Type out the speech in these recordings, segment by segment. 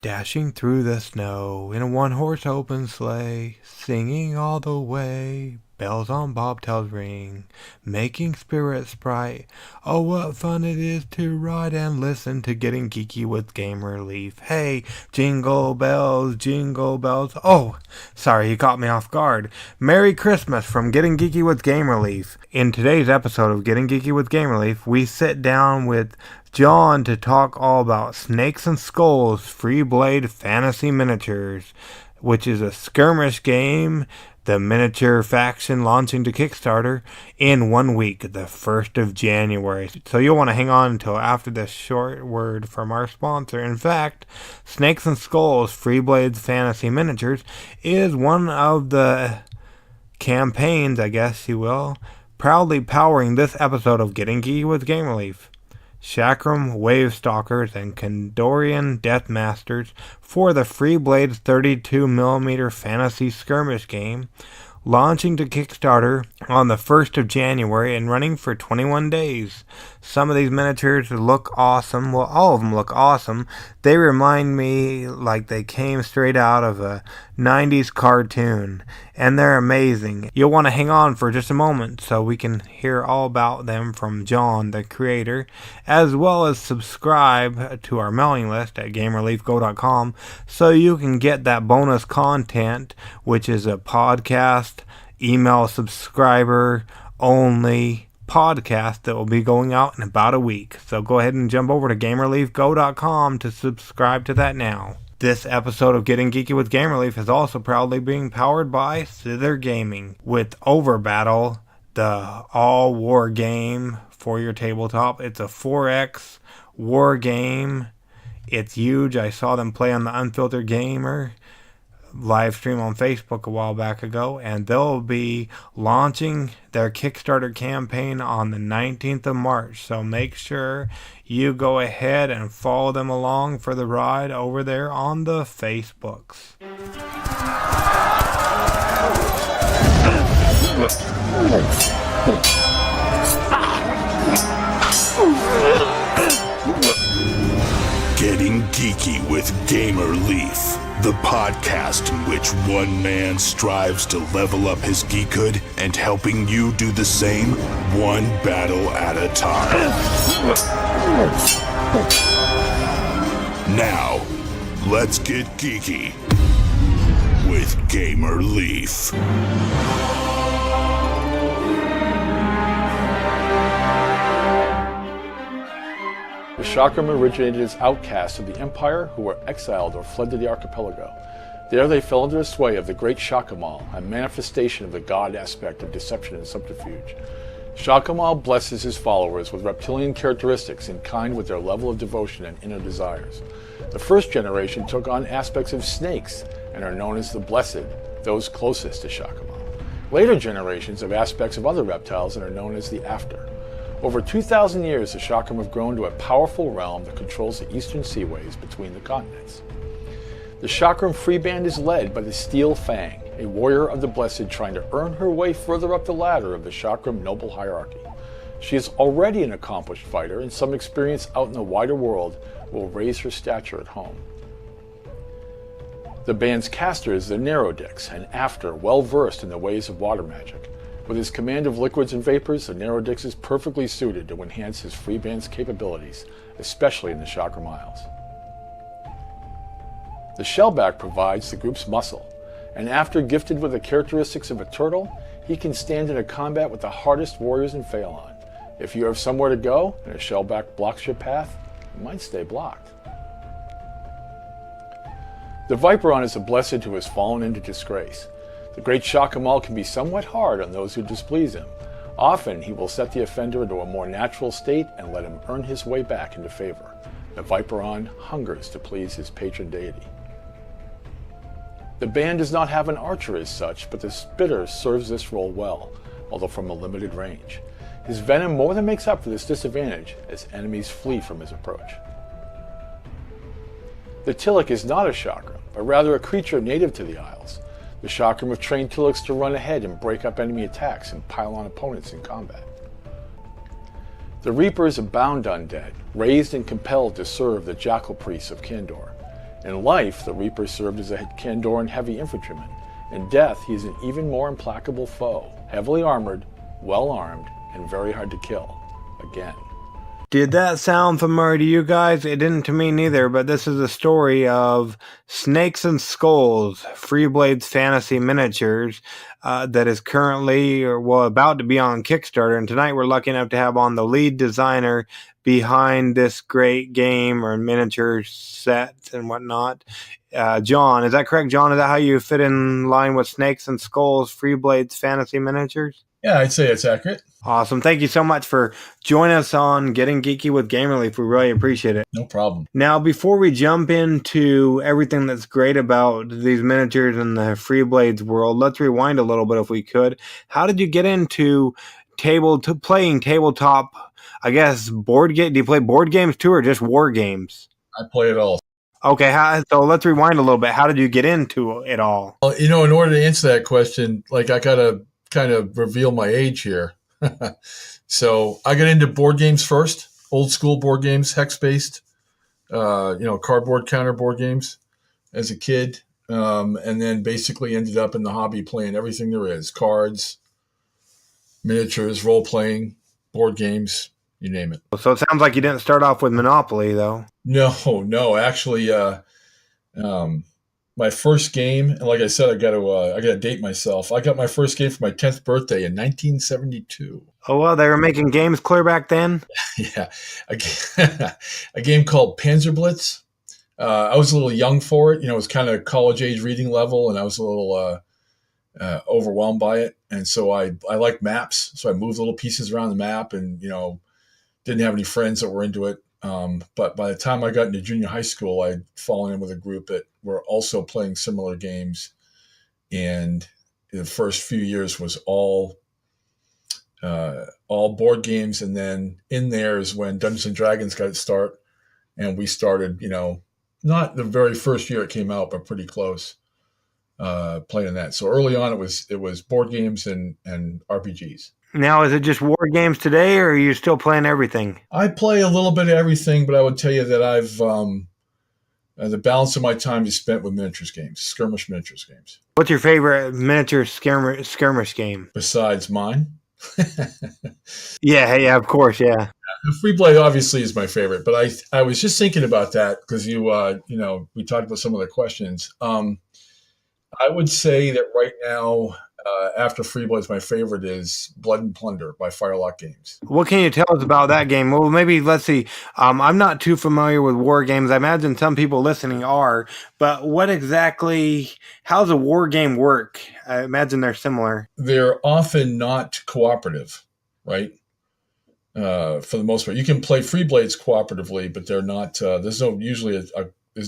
Dashing through the snow in a one-horse open sleigh, singing all the way, bells on bobtails ring, making spirits bright. Oh, what fun it is to ride and listen to Getting Geeky with Gamer Leaf. Hey, jingle bells, oh, sorry, you caught me off guard. Merry Christmas from Getting Geeky with Gamer Leaf. In today's episode of Getting Geeky with Gamer Leaf, we sit down with John to talk all about Snakes and Skulls Freeblades Fantasy Miniatures, which is a skirmish game, the miniature faction launching to Kickstarter in 1 week, the 1st of January. So you'll want to hang on until after this short word from our sponsor. In fact, Snakes and Skulls Freeblades Fantasy Miniatures is one of the campaigns, I guess you will, proudly powering this episode of Getting Geeky with Gamer Leaf. Chakram Wavestalkers and Kandorian Deathmasters for the Freeblades 32mm Fantasy Skirmish game, launching to Kickstarter on the 1st of January and running for 21 days. Some of these miniatures look awesome. Well, all of them look awesome. They remind me like they came straight out of a 90s cartoon, and they're amazing. You'll want to hang on for just a moment so we can hear all about them from John, the creator, as well as subscribe to our mailing list at gamerleafgo.com so you can get that bonus content, which is a podcast, email subscriber only podcast that will be going out in about a week. So go ahead and jump over to gamerleafgo.com to subscribe to that now. This episode of Getting Geeky with Gamerleaf is also proudly being powered by Syther Gaming with Overbattle, the all-war game for your tabletop. It's a 4X war game. It's huge. I saw them play on the Unfiltered Gamer live stream on Facebook a while back ago, and they'll be launching their Kickstarter campaign on the 19th of March. So make sure you go ahead and follow them along for the ride over there on the Facebooks. Getting Geeky with Gamer Leaf, the podcast in which one man strives to level up his geekhood and helping you do the same, one battle at a time. Now, let's get geeky with Gamer Leaf. The Chakram originated as outcasts of the Empire who were exiled or fled to the archipelago. There they fell under the sway of the great Shakamal, a manifestation of the god aspect of deception and subterfuge. Shakamal blesses his followers with reptilian characteristics in kind with their level of devotion and inner desires. The first generation took on aspects of snakes and are known as the Blessed, those closest to Shakamal. Later generations have aspects of other reptiles and are known as the After. Over 2,000 years, the Chakram have grown to a powerful realm that controls the eastern seaways between the continents. The Chakram free band is led by the Steel Fang, a warrior of the Blessed trying to earn her way further up the ladder of the Chakram noble hierarchy. She is already an accomplished fighter, and some experience out in the wider world will raise her stature at home. The band's caster is the Narrowdix, an After well versed in the ways of water magic. With his command of liquids and vapors, the Narrowdix is perfectly suited to enhance his free band's capabilities, especially in the Chakram Isles. The Shellback provides the group's muscle, and after gifted with the characteristics of a turtle, he can stand in a combat with the hardest warriors in Phelan. If you have somewhere to go and a Shellback blocks your path, you might stay blocked. The Viperon is a Blessed who has fallen into disgrace. The great Shakamal can be somewhat hard on those who displease him. Often he will set the offender into a more natural state and let him earn his way back into favor. The Viperon hungers to please his patron deity. The band does not have an archer as such, but the Spitter serves this role well, although from a limited range. His venom more than makes up for this disadvantage as enemies flee from his approach. The Tillik is not a Chakram, but rather a creature native to the Isles. The Chakram have trained Tilliks to run ahead and break up enemy attacks and pile on opponents in combat. The Reapers abound undead, raised and compelled to serve the Jackal Priests of Kandor. In life, the Reaper served as a Kandoran heavy infantryman. In death, he is an even more implacable foe, heavily armored, well-armed, and very hard to kill. Again. Did that sound familiar to you guys? It didn't to me neither, but this is a story of Snakes and Skulls, Freeblades Fantasy Miniatures, that is currently, about to be on Kickstarter. And tonight we're lucky enough to have on the lead designer behind this great game or miniature set and whatnot. John, is that correct, John? Is that how you fit in line with Snakes and Skulls, Freeblades Fantasy Miniatures? Yeah, I'd say it's accurate. Awesome. Thank you so much for joining us on Getting Geeky with Game Relief. We really appreciate it. No problem. Now, before we jump into everything that's great about these miniatures in the Freeblades world, let's rewind a little bit if we could. How did you get into playing tabletop, I guess, board game? Do you play board games too or just war games? I play it all. Okay, so let's rewind a little bit. How did you get into it all? Well, in order to answer that question, I got to kind of reveal my age here. So I got into board games first, old school board games, hex-based, cardboard counter board games as a kid. And then basically ended up in the hobby playing everything there is, cards, miniatures, role-playing, board games, you name it. So it sounds like you didn't start off with Monopoly, though. No. Actually, my first game, and like I said, I got to date myself. I got my first game for my 10th birthday in 1972. Oh, well, they were making games clear back then? Yeah. A game called Panzerblitz. I was a little young for it. It was kind of college age reading level, and I was a little overwhelmed by it. And so I liked maps. So I moved little pieces around the map and, didn't have any friends that were into it. But by the time I got into junior high school, I'd fallen in with a group that were also playing similar games. And the first few years was all board games. And then in there is when Dungeons and Dragons got its start. And we started, not the very first year it came out, but pretty close, playing that. So early on, it was board games and RPGs. Now, is it just war games today, or are you still playing everything? I play a little bit of everything, but I would tell you that I've the balance of my time is spent with miniatures games, skirmish miniatures games. What's your favorite miniature skirmish game? Besides mine? Yeah, of course, yeah. Freeblade obviously is my favorite, but I was just thinking about that because we talked about some of the questions. I would say that right now, after Freeblades, my favorite is Blood and Plunder by Firelock Games. What can you tell us about that game? Well, maybe let's see. I'm not too familiar with war games. I imagine some people listening are, but how's a war game work? I imagine they're similar. They're often not cooperative, right? For the most part, you can play Freeblades cooperatively, but they're not. There's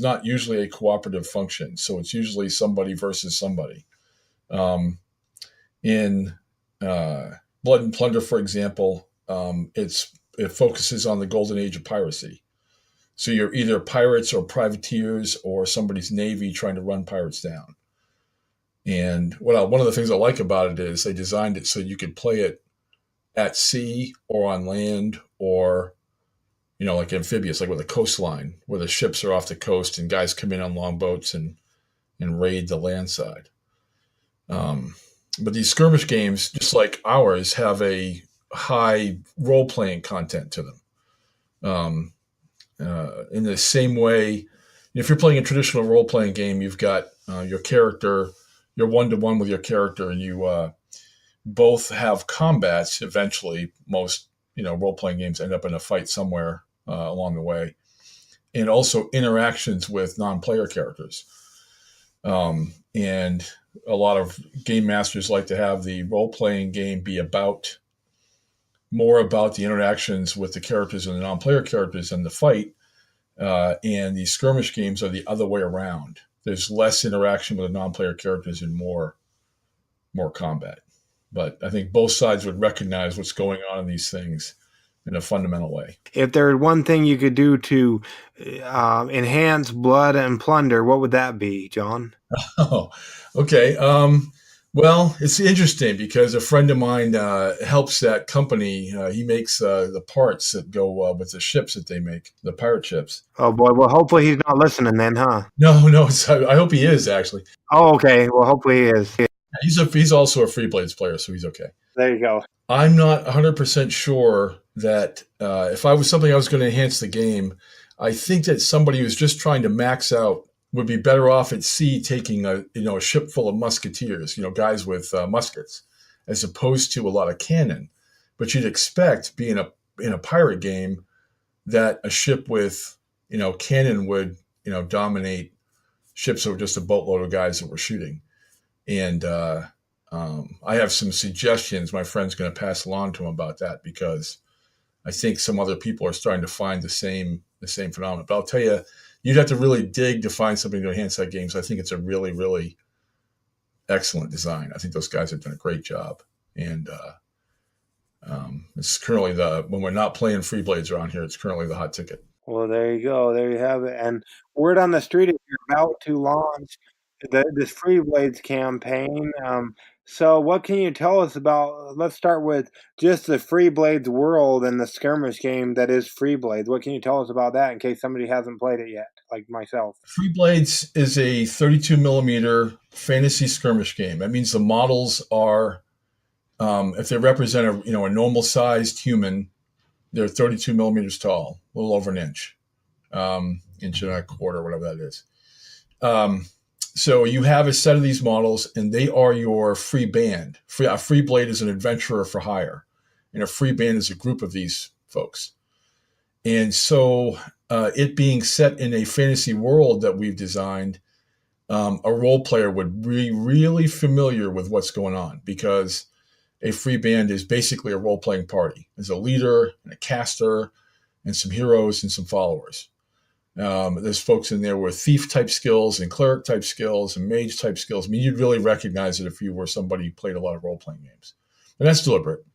not usually a cooperative function, so it's usually somebody versus somebody. In Blood and Plunder, for example, it focuses on the golden age of piracy. So you're either pirates or privateers or somebody's navy trying to run pirates down. And one of the things I like about it is they designed it so you could play it at sea or on land or, like amphibious, like with a coastline where the ships are off the coast and guys come in on longboats and raid the land side. But these skirmish games, just like ours, have a high role-playing content to them. In the same way, if you're playing a traditional role-playing game, you've got your character, you're one-to-one with your character, and you both have combats eventually. Most role-playing games end up in a fight somewhere along the way, and also interactions with non-player characters. And a lot of game masters like to have the role-playing game be more about the interactions with the characters and the non-player characters and the fight. And the skirmish games are the other way around. There's less interaction with the non-player characters and more combat. But I think both sides would recognize what's going on in these things in a fundamental way. If there's one thing you could do to enhance Blood and Plunder, what would that be, John? Oh, okay. Well, it's interesting because a friend of mine helps that company. He makes the parts that go with the ships that they make, the pirate ships. Oh boy. Well, hopefully he's not listening then, huh? No, no, I hope he is actually. Oh, okay. Well, hopefully he is. He's also a Freeblades player, so he's okay. There you go. I'm not 100% sure that if I was something I was going to enhance the game, I think that somebody who's just trying to max out would be better off at sea taking a ship full of musketeers, guys with muskets, as opposed to a lot of cannon. But you'd expect, being in a pirate game, that a ship with cannon would dominate ships that were just a boatload of guys that were shooting. And I have some suggestions my friend's going to pass along to him about that, because I think some other people are starting to find the same phenomenon. But I'll tell you, you'd have to really dig to find something to enhance that game. So I think it's a really, really excellent design. I think those guys have done a great job. And it's currently when we're not playing Freeblades around here, it's currently the hot ticket. Well, there you go. There you have it. And word on the street is you're about to launch this Freeblades campaign. So what can you tell us about, let's start with just the Freeblades world and the skirmish game that is Freeblades. What can you tell us about that in case somebody hasn't played it yet, like myself? Freeblades is a 32 millimeter fantasy skirmish game. That means the models are, if they represent a normal sized human, they're 32 millimeters tall, a little over an inch, inch and a quarter, whatever that is. So you have a set of these models, and they are your free band. A free blade is an adventurer for hire, and a free band is a group of these folks. And so it being set in a fantasy world that we've designed, a role player would be really familiar with what's going on, because a free band is basically a role-playing party. There's a leader and a caster and some heroes and some followers. There's folks in there with thief-type skills and cleric-type skills and mage-type skills. I mean, you'd really recognize it if you were somebody who played a lot of role-playing games. And that's deliberate,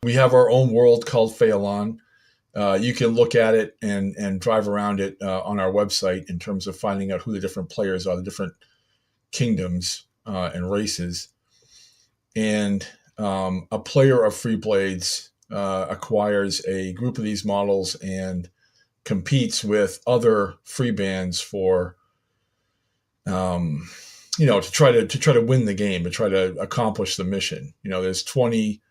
We have our own world called Phaelon. You can look at it and drive around it on our website in terms of finding out who the different players are, the different kingdoms and races. And a player of Freeblades acquires a group of these models and competes with other free bands for, to try to win the game, to try to accomplish the mission. There's 20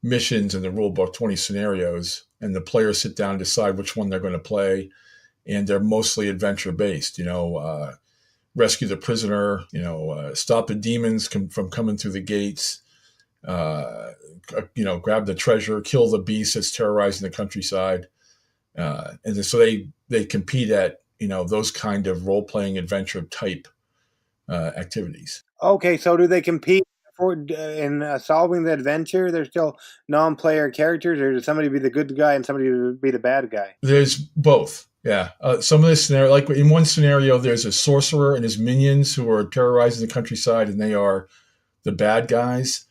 missions in the rule book, 20 scenarios, and the players sit down and decide which one they're going to play. And they're mostly adventure based, rescue the prisoner, stop the demons from coming through the gates, grab the treasure, kill the beast that's terrorizing the countryside. And so they compete at, those kind of role-playing adventure type activities. Okay, so do they compete in solving the adventure? They're still non-player characters, or does somebody be the good guy and somebody be the bad guy? There's both. Yeah. Some of the scenario, like in one scenario, there's a sorcerer and his minions who are terrorizing the countryside, and they are the bad guys,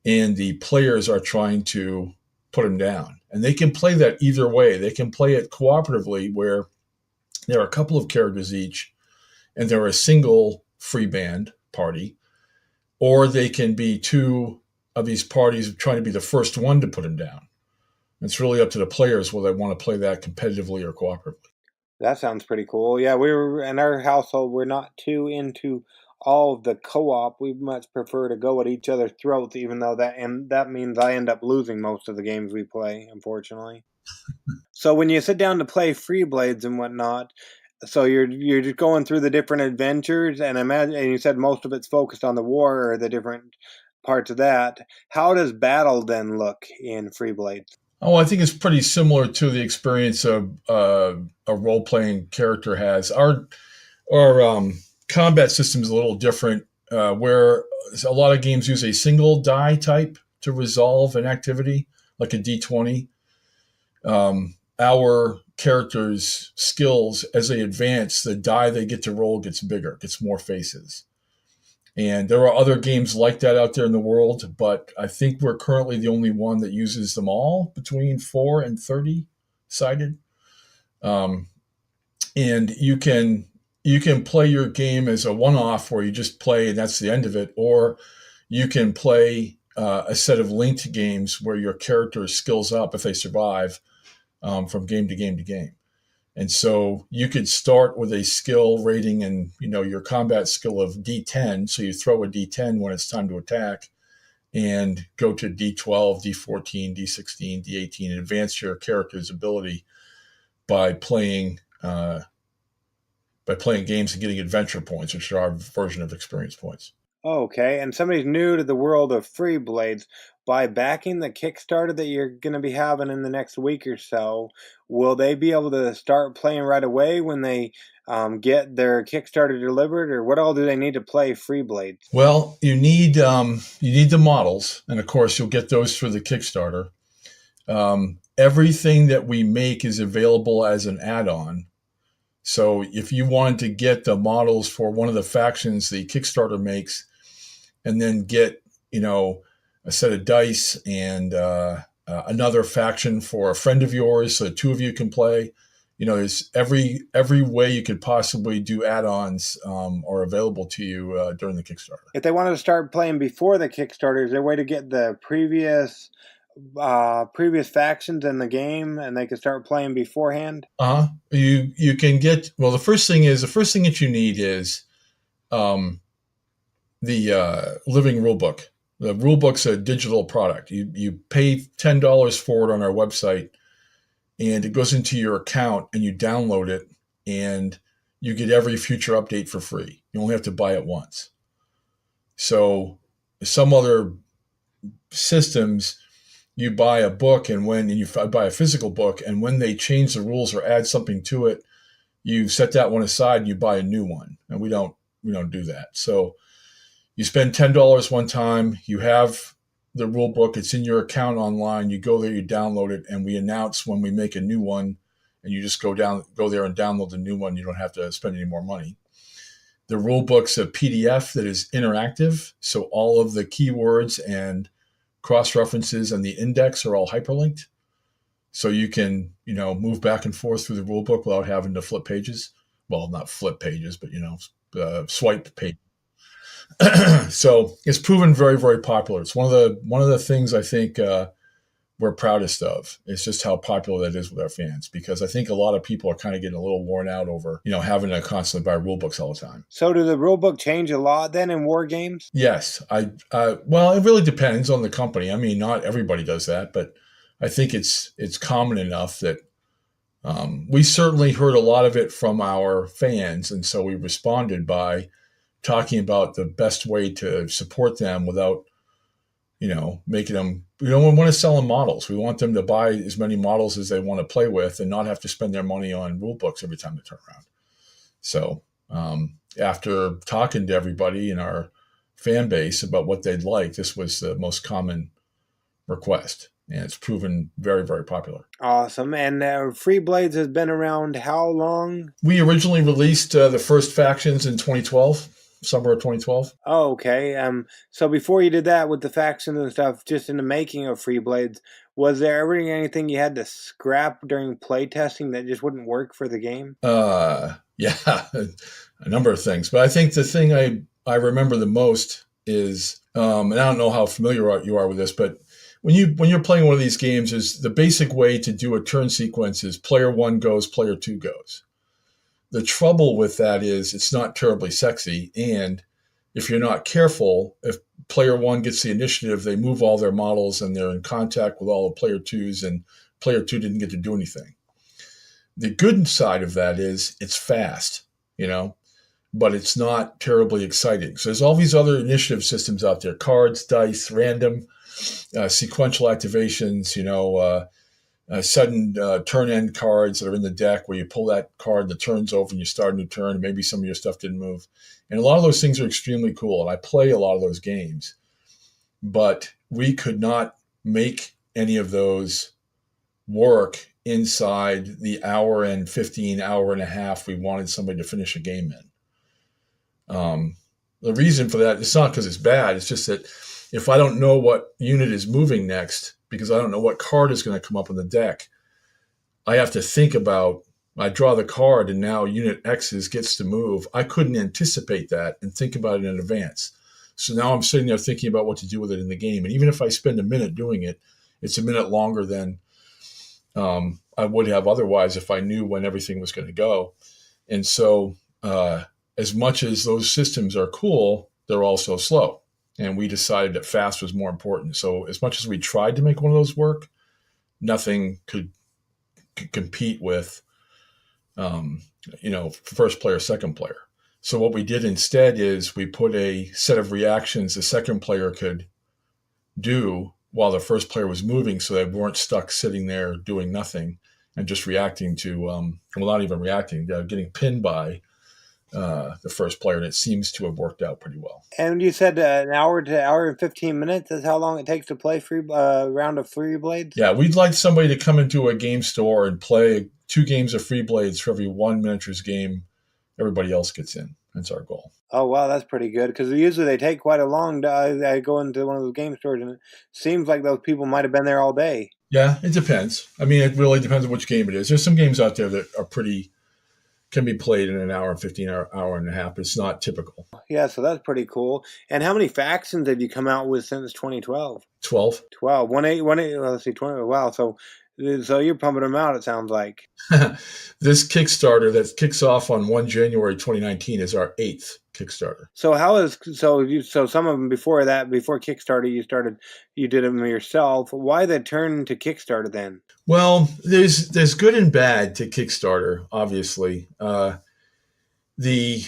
and the players are trying to put them down. And they can play that either way. They can play it cooperatively, where there are a couple of characters each, and they're a single free band party, or they can be two of these parties trying to be the first one to put them down. It's really up to the players whether they want to play that competitively or cooperatively. That sounds pretty cool. Yeah, we were in our household, we're not too into all of the co-op. We much prefer to go at each other's throats, even though that means I end up losing most of the games we play, unfortunately. So when you sit down to play Freeblades and whatnot, so you're just going through the different adventures, and you said most of it's focused on the war or the different parts of that. How does battle then look in Freeblades? Oh, I think it's pretty similar to the experience a role-playing character has. Our combat system is a little different, where a lot of games use a single die type to resolve an activity, like a D20. Our characters' skills, as they advance, the die they get to roll gets bigger, gets more faces. And there are other games like that out there in the world, but I think we're currently the only one that uses them all between 4 and 30 sided. And you can play your game as a one-off where you just play and that's the end of it, or you can play a set of linked games where your character skills up if they survive from game to game to game. And so you could start with a skill rating and, your combat skill of D10. So you throw a D10 when it's time to attack and go to D12, D14, D16, D18 and advance your character's ability by playing games and getting adventure points, which are our version of experience points. Okay, and somebody's new to the world of Freeblades. By backing the Kickstarter that you're going to be having in the next week or so, will they be able to start playing right away when they get their Kickstarter delivered, or what all do they need to play Freeblades? Well, you need the models, and of course you'll get those through the Kickstarter. Everything that we make is available as an add-on. So if you wanted to get the models for one of the factions the Kickstarter makes, and then get, a set of dice and another faction for a friend of yours, so the two of you can play, there's every way you could possibly do add-ons are available to you during the Kickstarter. If they wanted to start playing before the Kickstarter, is there a way to get the previous factions in the game and they can start playing beforehand? You can get, well, the first thing that you need is the living rulebook. The rulebook's a digital product. You pay $10 for it on our website, and it goes into your account, and you download it, and you get every future update for free. You only have to buy it once. So some other systems, you buy a book, and you buy a physical book, and when they change the rules or add something to it, you set that one aside and you buy a new one. And we don't do that. So you spend $10 one time, you have the rule book, it's in your account online, you go there, you download it, and we announce when we make a new one, and you just go there and download the new one. You don't have to spend any more money. The rule book's a PDF that is interactive, so all of the keywords and cross-references and the index are all hyperlinked. So you can, move back and forth through the rule book without having to flip pages. Well, not flip pages, but, swipe pages. So it's proven very, very popular. It's one of the things I think we're proudest of. It's just how popular that is with our fans, because I think a lot of people are kind of getting a little worn out over, having to constantly buy rule books all the time. So do the rule book change a lot then in war games? Yes. Well, it really depends on the company. I mean, not everybody does that, but I think it's common enough that we certainly heard a lot of it from our fans. And so we responded by talking about the best way to support them without, making them, we don't want to sell them models. We want them to buy as many models as they want to play with and not have to spend their money on rule books every time they turn around. So after talking to everybody in our fan base about what they'd like, this was the most common request. And it's proven very, very popular. Awesome. And Freeblades has been around how long? We originally released the first factions in 2012. Summer of 2012. Oh, okay. So before you did that with the factions and stuff, just in the making of Freeblades, was there ever anything you had to scrap during playtesting that just wouldn't work for the game? Yeah, a number of things. But I think the thing I remember the most is, and I don't know how familiar you are with this, but when you're playing one of these games, is the basic way to do a turn sequence is player one goes, player two goes. The trouble with that is it's not terribly sexy. And if you're not careful, if player one gets the initiative, they move all their models and they're in contact with all of player twos, and player two didn't get to do anything. The good side of that is it's fast, but it's not terribly exciting. So there's all these other initiative systems out there: cards, dice, random, sequential activations, sudden turn end cards that are in the deck where you pull that card, the turn's over, and you start a new turn, and maybe some of your stuff didn't move. And a lot of those things are extremely cool, and I play a lot of those games. But we could not make any of those work inside the hour and 15, hour and a half we wanted somebody to finish a game in. The reason for that, it's not because it's bad, it's just that if I don't know what unit is moving next, because I don't know what card is going to come up on the deck, I have to think about, I draw the card and now unit X gets to move. I couldn't anticipate that and think about it in advance. So now I'm sitting there thinking about what to do with it in the game. And even if I spend a minute doing it, it's a minute longer than I would have otherwise if I knew when everything was going to go. And so as much as those systems are cool, they're also slow. And we decided that fast was more important. So as much as we tried to make one of those work, nothing could compete with, first player, second player. So what we did instead is we put a set of reactions the second player could do while the first player was moving, so they weren't stuck sitting there doing nothing and just reacting to, not even reacting, getting pinned by the first player. And it seems to have worked out pretty well. And you said an hour to hour and 15 minutes is how long it takes to play round of Freeblades? Yeah, we'd like somebody to come into a game store and play 2 games of Freeblades for every 1 miniatures game everybody else gets in. That's our goal. Oh, wow, that's pretty good, because usually they take quite a long time. I go into one of those game stores, and it seems like those people might have been there all day. Yeah, it depends. I mean, it really depends on which game it is. There's some games out there that are can be played in an hour and 15 hour and a half. It's not typical. Yeah, so that's pretty cool. And how many factions have you come out with since 2012? 12. 12. 1-8, let's see, 20. Wow, so you're pumping them out, it sounds like. This Kickstarter that kicks off on 1 January 2019 is our 8th Kickstarter. So some of them before Kickstarter you did them yourself. Why the turn to Kickstarter then? Well, there's good and bad to Kickstarter, obviously. The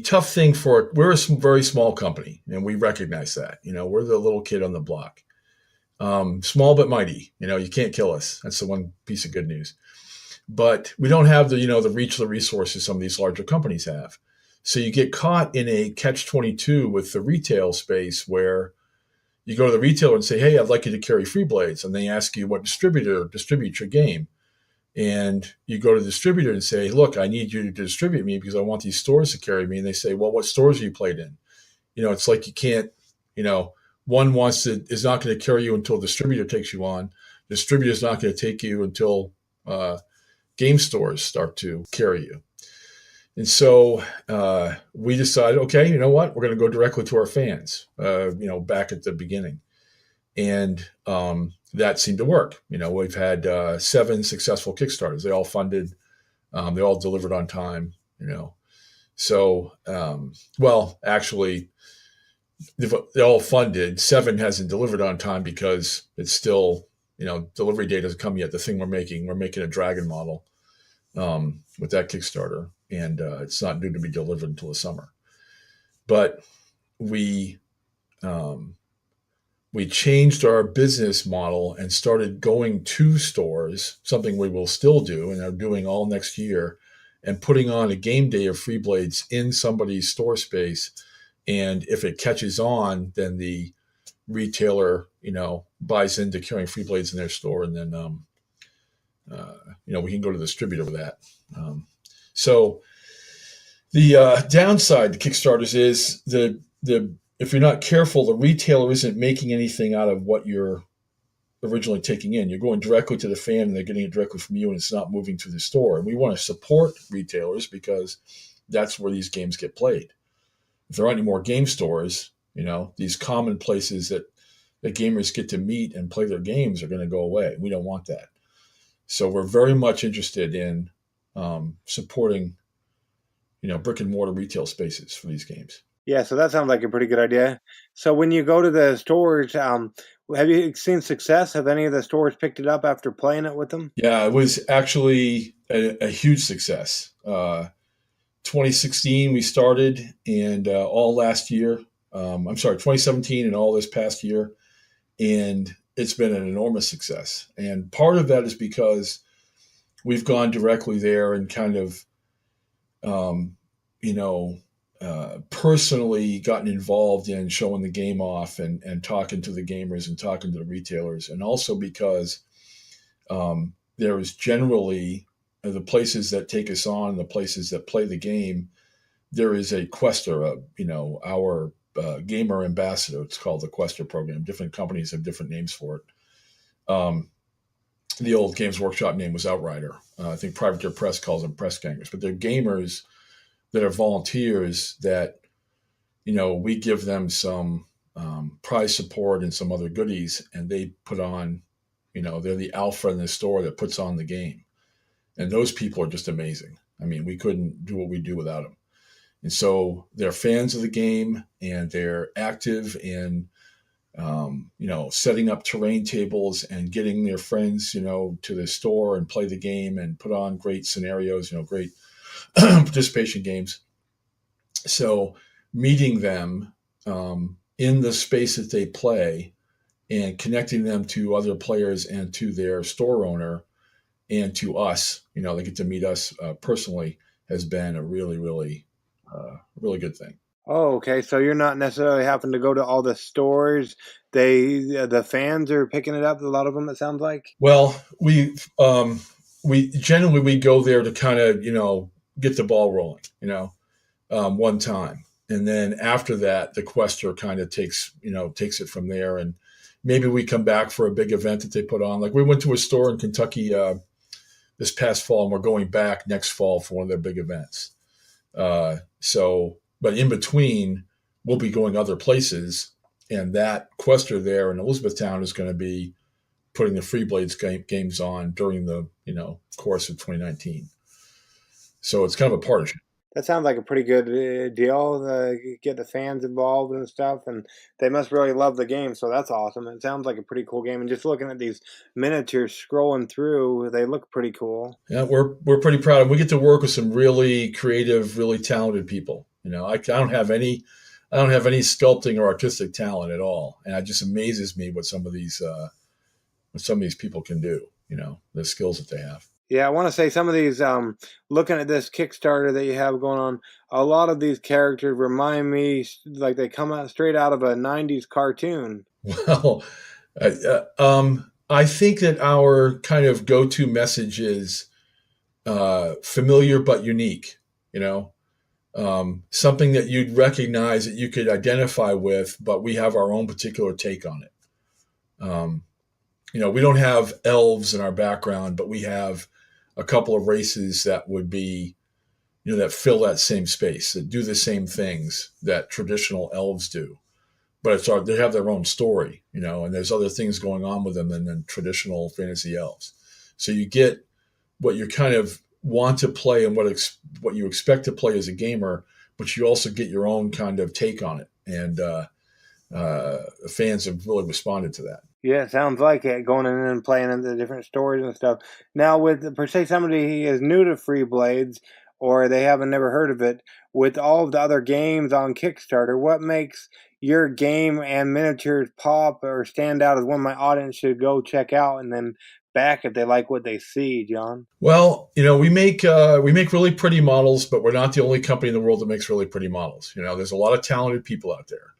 tough thing we're a very small company, and we recognize that. We're the little kid on the block. Small but mighty. You can't kill us. That's the one piece of good news. But we don't have the reach, the resources some of these larger companies have. So you get caught in a catch-22 with the retail space where you go to the retailer and say, hey, I'd like you to carry Freeblades. And they ask you what distributor distributes your game. And you go to the distributor and say, look, I need you to distribute me because I want these stores to carry me. And they say, well, what stores are you played in? It's like you can't, one is not going to carry you until the distributor takes you on. The distributor is not going to take you until game stores start to carry you. And so we decided, okay, you know what? We're going to go directly to our fans, back at the beginning. And that seemed to work. We've had 7 successful Kickstarters. They all funded. They all delivered on time, So, actually, they all funded. 7 hasn't delivered on time because it's still, delivery date hasn't come yet. The thing we're making a dragon model with that Kickstarter. And it's not due to be delivered until the summer. But we changed our business model and started going to stores, something we will still do and are doing all next year, and putting on a game day of Freeblades in somebody's store space. And if it catches on, then the retailer, buys into carrying Freeblades in their store, and then we can go to the distributor with that. So the downside to Kickstarters is if you're not careful, the retailer isn't making anything out of what you're originally taking in. You're going directly to the fan and they're getting it directly from you, and it's not moving through the store. And we want to support retailers because that's where these games get played. If there aren't any more game stores, these common places that gamers get to meet and play their games are going to go away. We don't want that. So we're very much interested in supporting, brick and mortar retail spaces for these games. Yeah, so that sounds like a pretty good idea. So when you go to the stores, have you seen success? Have any of the stores picked it up after playing it with them? Yeah, it was actually a huge success. 2016 we started, and all last year. 2017 and all this past year, and it's been an enormous success. And part of that is because we've gone directly there and kind of, personally gotten involved in showing the game off and talking to the gamers and talking to the retailers. And also because there is generally the places that take us on, the places that play the game, there is a quester, our gamer ambassador. It's called the Quester program. Different companies have different names for it. The old Games Workshop name was Outrider. I think Privateer Press calls them press gangers, but they're gamers that are volunteers that we give them some prize support and some other goodies, and they put on, they're the alpha in the store that puts on the game. And those people are just amazing. I mean, we couldn't do what we do without them. And so they're fans of the game, and they're active in, setting up terrain tables and getting their friends, to the store and play the game and put on great scenarios, great participation games. So meeting them in the space that they play and connecting them to other players and to their store owner and to us, they get to meet us personally, has been a really, really, really good thing. Oh, okay. So you're not necessarily having to go to all the stores. The fans are picking it up. A lot of them, it sounds like. Well, we generally we go there to kind of get the ball rolling, one time, and then after that, the quester kind of takes it from there, and maybe we come back for a big event that they put on. Like we went to a store in Kentucky this past fall, and we're going back next fall for one of their big events. But in between, we'll be going other places, and that quester there in Elizabethtown is going to be putting the Freeblades games on during the course of 2019. So it's kind of a partnership. That sounds like a pretty good deal. Get the fans involved and stuff, and they must really love the game. So that's awesome. It sounds like a pretty cool game. And just looking at these miniatures, scrolling through, they look pretty cool. Yeah, we're pretty proud of. We get to work with some really creative, really talented people. I don't have any sculpting or artistic talent at all, and it just amazes me what some of these people can do. The skills that they have. Yeah, I want to say some of these, looking at this Kickstarter that you have going on, a lot of these characters remind me like they come out straight out of a 90s cartoon. Well, I think that our kind of go-to message is familiar but unique, something that you'd recognize, that you could identify with, but we have our own particular take on it. We don't have elves in our background, but we have a couple of races that would be, that fill that same space, that do the same things that traditional elves do. But they have their own story, and there's other things going on with them than traditional fantasy elves. So you get what you kind of want to play and what you expect to play as a gamer, but you also get your own kind of take on it. And fans have really responded to that. Yeah, it sounds like it, going in and playing in the different stories and stuff. Now, with, per se, somebody is new to Freeblades, or they haven't never heard of it, with all of the other games on Kickstarter, what makes your game and miniatures pop or stand out as one my audience should go check out and then back if they like what they see, John? Well, we make really pretty models, but we're not the only company in the world that makes really pretty models. There's a lot of talented people out there.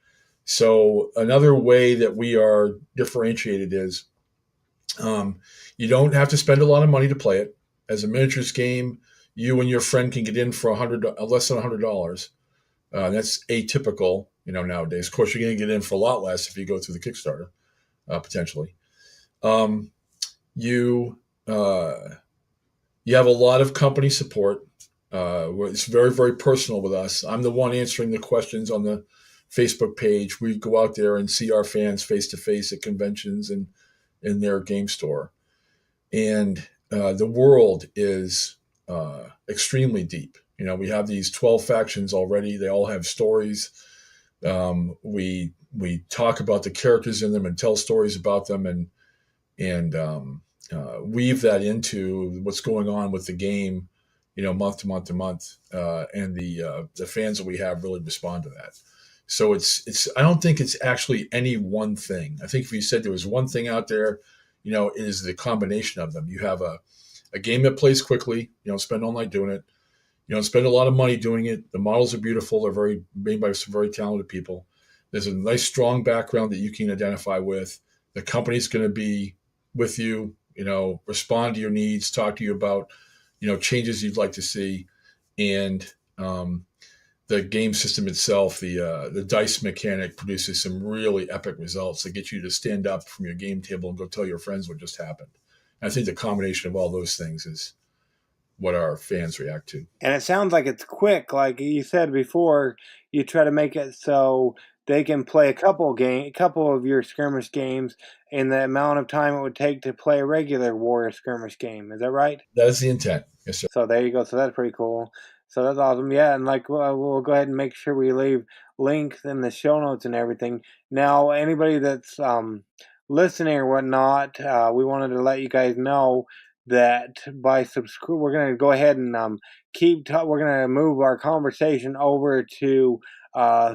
So another way that we are differentiated is you don't have to spend a lot of money to play it. As a miniatures game, you and your friend can get in for less than $100. That's atypical, nowadays. Of course, you're going to get in for a lot less if you go through the Kickstarter, potentially. You have a lot of company support. It's very, very personal with us. I'm the one answering the questions on the Facebook page. We go out there and see our fans face to face at conventions and in their game store. And the world is extremely deep. We have these 12 factions already. They all have stories. We talk about the characters in them and tell stories about them and weave that into what's going on with the game, month to month to month. And the fans that we have really respond to that. So it's I don't think it's actually any one thing. I think if you said there was one thing out there, it is the combination of them. You have a game that plays quickly. You don't spend all night doing it. You don't spend a lot of money doing it. The models are beautiful. They're made by some very talented people. There's a nice, strong background that you can identify with. The company's going to be with you, respond to your needs, talk to you about, changes you'd like to see. And the game system itself, the dice mechanic produces some really epic results that get you to stand up from your game table and go tell your friends what just happened. And I think the combination of all those things what our fans react to. And it sounds like it's quick. Like you said before, you try to make it so they can play a couple of your skirmish games in the amount of time it would take to play a regular warrior skirmish game. Is that right? That is the intent. Yes, sir. So there you go. So that's pretty cool. So that's awesome. Yeah, and like we'll go ahead and make sure we leave links in the show notes and everything. Now, anybody that's listening or whatnot, we wanted to let you guys know that by subscribe, we're going to go ahead and we're going to move our conversation over to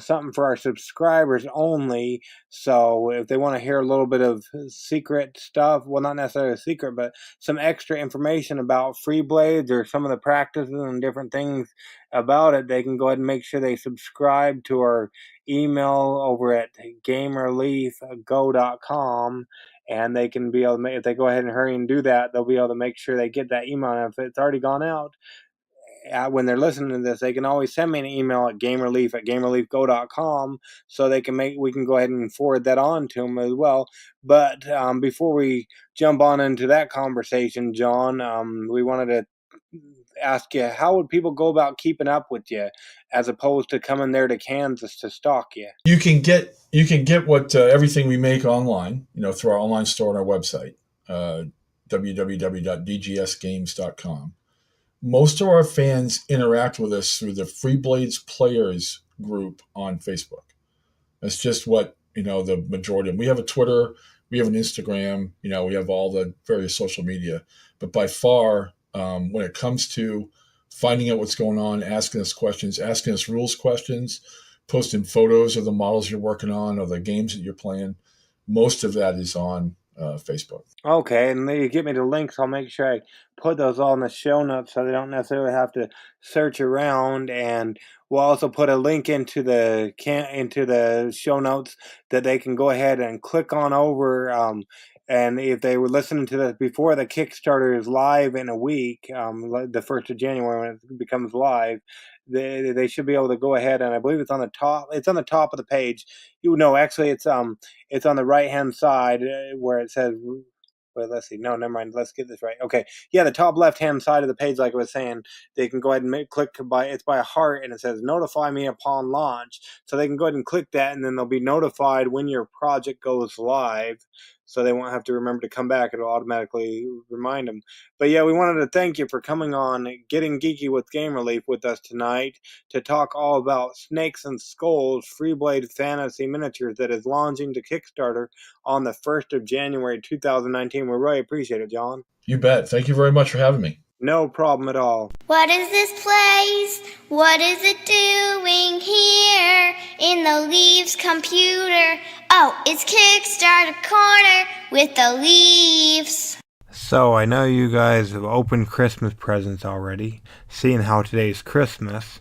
something for our subscribers only. So if they want to hear a little bit of secret stuff, well, not necessarily secret, but some extra information about Freeblades or some of the practices and different things about it, they can go ahead and make sure they subscribe to our email over at gamerleafgo.com. And they can be able to, if they go ahead and hurry and do that, they'll be able to make sure they get that email. And if it's already gone out, when they're listening to this, they can always send me an email at gamerleaf@gamerleafgo.com, so we can go ahead and forward that on to them as well. But before we jump on into that conversation, John, we wanted to ask you, how would people go about keeping up with you as opposed to coming there to Kansas to stalk you? You can get what everything we make online, through our online store on our website, www.dgsgames.com. Most of our fans interact with us through the Freeblades Players group on Facebook. That's just what, the majority of them. We have a Twitter, we have an Instagram, we have all the various social media. But by far, when it comes to finding out what's going on, asking us questions, asking us rules questions, posting photos of the models you're working on or the games that you're playing, most of that is on Facebook. Okay, and then you get me the links. I'll make sure I put those all in the show notes so they don't necessarily have to search around. And we'll also put a link into the show notes that they can go ahead and click on over. And if they were listening to this before the Kickstarter is live in a week, the 1st of January when it becomes live, they should be able to go ahead, and I believe it's on the top. It's on the top of the page. Actually, it's on the right hand side where it says. Well, let's see. No, never mind. Let's get this right. Okay. Yeah, the top left-hand side of the page, like I was saying, they can go ahead and it's by a heart, and it says notify me upon launch. So they can go ahead and click that, and then they'll be notified when your project goes live. So they won't have to remember to come back. It'll automatically remind them. But yeah, we wanted to thank you for coming on Getting Geeky with Game Relief with us tonight to talk all about Snakes and Skulls Freeblades Fantasy Miniatures that is launching to Kickstarter on the 1st of January 2019. We really appreciate it, John. You bet. Thank you very much for having me. No problem at all. What is this place? What is it doing here in the Leaves computer? Oh, it's Kickstarter Corner with the Leaves. So I know you guys have opened Christmas presents already, seeing how today's Christmas.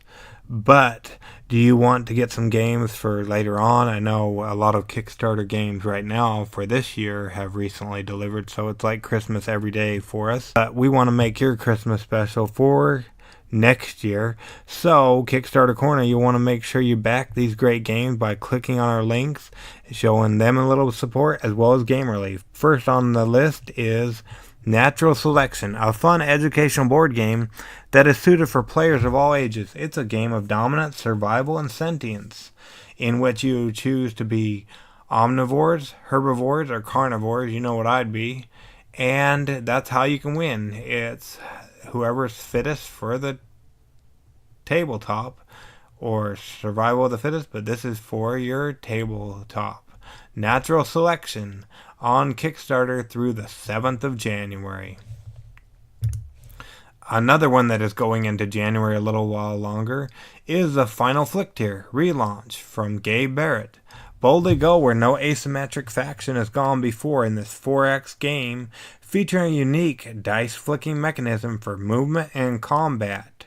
But do you want to get some games for later on? I know a lot of Kickstarter games right now for this year have recently delivered, so it's like Christmas every day for us. But we want to make your Christmas special for next year. So Kickstarter Corner, you want to make sure you back these great games by clicking on our links, showing them a little support, as well as Game Relief. First on the list is Natural Selection, a fun educational board game that is suited for players of all ages. It's a game of dominance, survival, and sentience, in which you choose to be omnivores, herbivores, or carnivores. You know what I'd be. And that's how you can win. It's whoever's fittest for the tabletop, or survival of the fittest, but this is for your tabletop. Natural Selection on Kickstarter through the 7th of January. Another one that is going into January a little while longer is the Final Flicktier relaunch from Gabe Barrett. Boldly go where no asymmetric faction has gone before in this 4X game, featuring a unique dice flicking mechanism for movement and combat.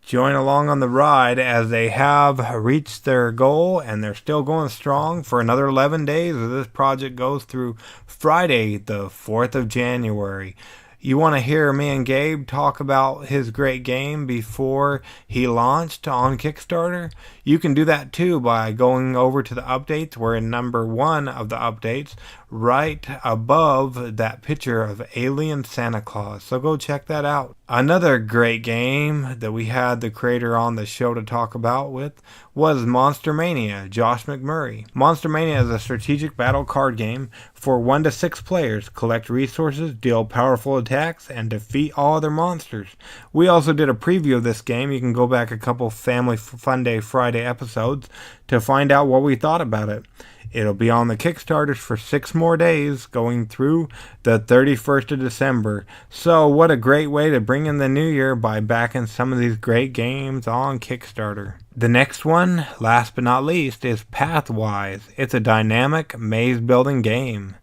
Join along on the ride as they have reached their goal and they're still going strong for another 11 days as this project goes through Friday, the 4th of January. You want to hear me and Gabe talk about his great game before he launched on Kickstarter? You can do that too by going over to the updates. We're in number 1 of the updates, right above that picture of Alien Santa Claus. So go check that out. Another great game that we had the creator on the show to talk about with was Monster Mania, Josh McMurray. Monster Mania is a strategic battle card game for 1 to 6 players. Collect resources, deal powerful attacks, and defeat all other monsters. We also did a preview of this game. You can go back a couple Family Fun Day Friday episodes to find out what we thought about it. It'll be on the Kickstarters for 6 more days, going through the 31st of December. So what a great way to bring in the new year by backing some of these great games on Kickstarter. The next one, last but not least, is Pathwise. It's a dynamic maze building game.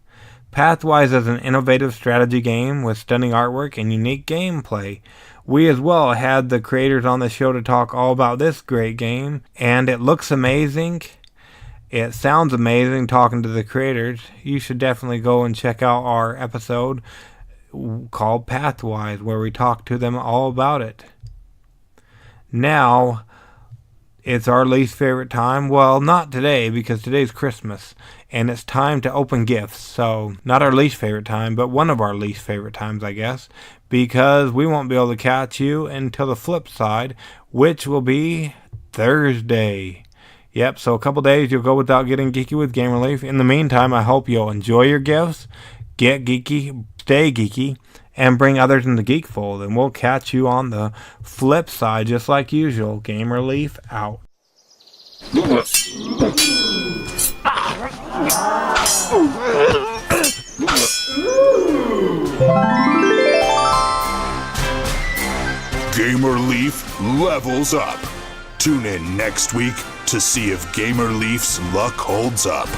Pathwise is an innovative strategy game with stunning artwork and unique gameplay. We as well had the creators on the show to talk all about this great game, and it looks amazing. It sounds amazing talking to the creators. You should definitely go and check out our episode called Pathwise, where we talk to them all about it. Now, it's our least favorite time. Well, not today, because today's Christmas, and it's time to open gifts. So, not our least favorite time, but one of our least favorite times, I guess, because we won't be able to catch you until the flip side, which will be Thursday. Yep, so a couple days you'll go without getting geeky with Game Relief. In the meantime, I hope you'll enjoy your gifts, get geeky, stay geeky, and bring others in the geek fold. And we'll catch you on the flip side just like usual. Game Relief out. Gamer Leaf levels up. Tune in next week to see if Gamer Leaf's luck holds up.